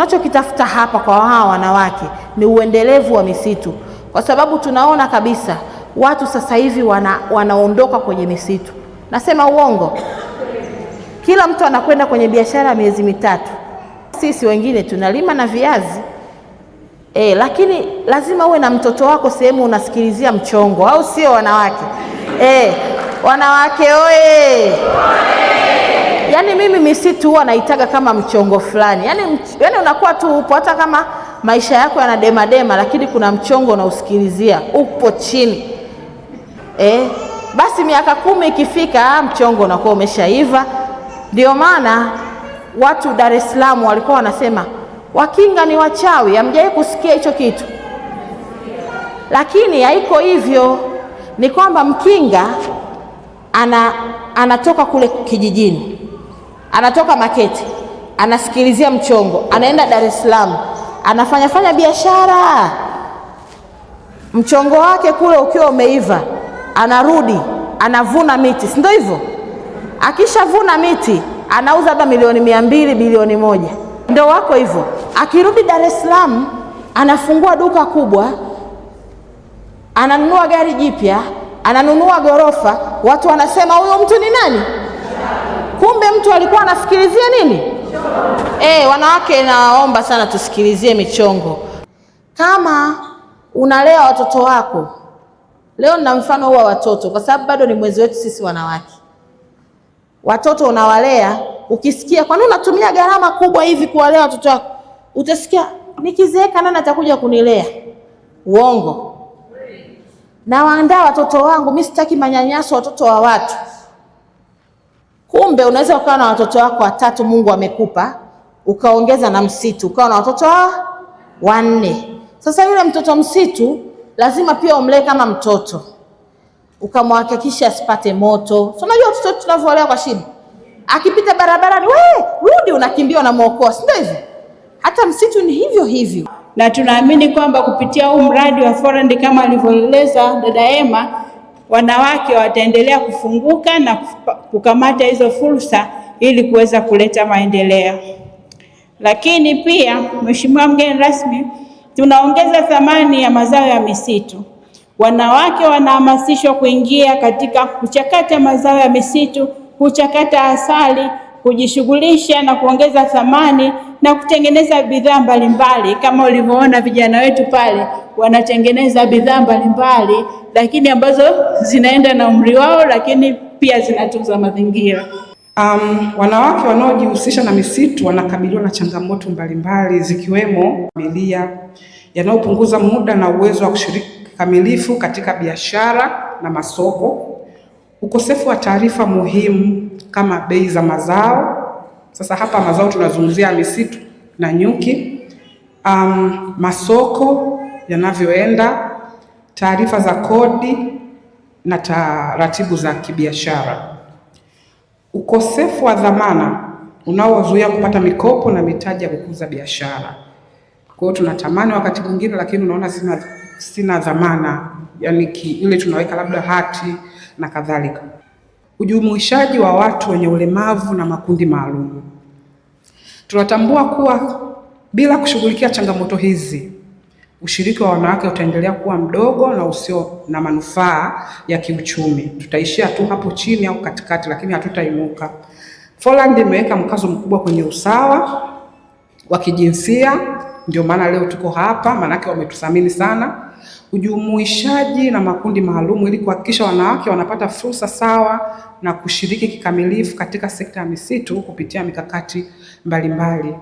Tunachokitafuta hapa kwa hawa wanawake ni uendelevu wa misitu, kwa sababu tunaona kabisa watu sasa hivi wanaondoka kwenye misitu. Nasema uongo? Kila mtu anakwenda kwenye biashara miezi mitatu. Sisi wengine tunalima na viazi lakini lazima uwe na mtoto wako sehemu unasikilizia mchongo, au sio wanawake? Wanawake oye! Yaani mimi misitu huwa naitaga kama mchongo fulani. Yaani unakuwa tu upo, hata kama maisha yako yanademadema, lakini kuna mchongo unausikilizia, upo chini. Basi miaka 10 ikifika, mchongo unakuwa umeshaiva. Ndio maana watu Dar es Salaam walikuwa wanasema Wakinga ni wachawi. Hamjawahi kusikia hicho kitu? Lakini haiko hivyo. Ni kwamba Mkinga anatoka kule kijijini, anatoka Makete, anasikilizia mchongo, anaenda Dar es Salaam, anafanya biashara, mchongo wake kule ukiwa umeiva, anarudi anavuna miti, si ndio hivyo? Akishavuna miti anauza hata milioni 200, bilioni 1. Ndio wako hivyo. Akirudi Dar es Salaam anafungua duka kubwa, ananunua gari jipya, ananunua gorofa. Watu wanasema huyo mtu ni nani? Kumbe mtu alikuwa anasikilizia nini? Wanawake, naomba sana tusikilizie michongo. Kama unalea watoto wako, leo nina mfano huwa watoto, kwa sababu bado ni mwezi wetu sisi wanawake. Watoto unawalea, ukisikia kwa nini unatumia gharama kubwa hivi kuwalea watoto wako, utasikia nikizeeka nani atakuja kunilea? Uongo. Na waandaa watoto wangu, mimi sitaki manyanyaso watoto wa watu. Kumbe unaweza ukawa na watoto wako 3 Mungu amekupa, ukaongeza na msitu, ukawa na watoto 4. Sasa yule mtoto msitu lazima pia umlee kama mtoto, ukamhakikisha asipate moto. So unajua watoto tunavyolea kwa shida, akipita barabarani, rudi, unakimbia unamuokoa, si ndio hivyo? Hata msitu ni hivyo hivyo. Na tunaamini kwamba kupitia huu mradi wa Forand, kama alivyoeleza dada Emma, wanawake wataendelea kufunguka na kukamata hizo fursa ili kuweza kuleta maendeleo. Lakini pia, Mheshimiwa mgeni rasmi, tunaongeza thamani ya mazao ya misitu. Wanawake wanahamasishwa kuingia katika kuchakata mazao ya misitu, kuchakata asali, kujishughulisha na kuongeza thamani na kutengeneza bidhaa mbalimbali. Kama ulivyoona vijana wetu pale wanatengeneza bidhaa mbalimbali, lakini ambazo zinaenda na umri wao, lakini pia zinatunza mazingira. Wanawake wanaojihusisha na misitu wanakabiliwa na changamoto mbalimbali, zikiwemo familia yanayopunguza muda na uwezo wa kushiriki kikamilifu katika biashara na masoko, ukosefu wa taarifa muhimu kama bei za mazao. Sasa hapa mazao tunazungumzia misitu na nyuki, masoko yanavyoenda, taarifa za kodi na taratibu za kibiashara. Ukosefu wa dhamana unaozuia kupata mikopo na mitaji ya kukuza biashara. Kwa hiyo tunatamani wakati mwingine, lakini unaona sina dhamana, yani ile tunaweka labda hati na kadhalika. Ujumuishaji wa watu wenye ulemavu na makundi maalum. Tunatambua kuwa bila kushughulikia changamoto hizi, ushiriki wa wanawake utaendelea kuwa mdogo na usio na manufaa ya kiuchumi. Tutaishia tu hapo chini au katikati, lakini hatutainuka. Forand imeweka mkazo mkubwa kwenye usawa wa kijinsia, ndio maana leo tuko hapa, manake wametuthamini sana. Ujumuishaji na makundi maalum, ili kuhakikisha wanawake wanapata fursa sawa na kushiriki kikamilifu katika sekta ya misitu kupitia mikakati mbalimbali.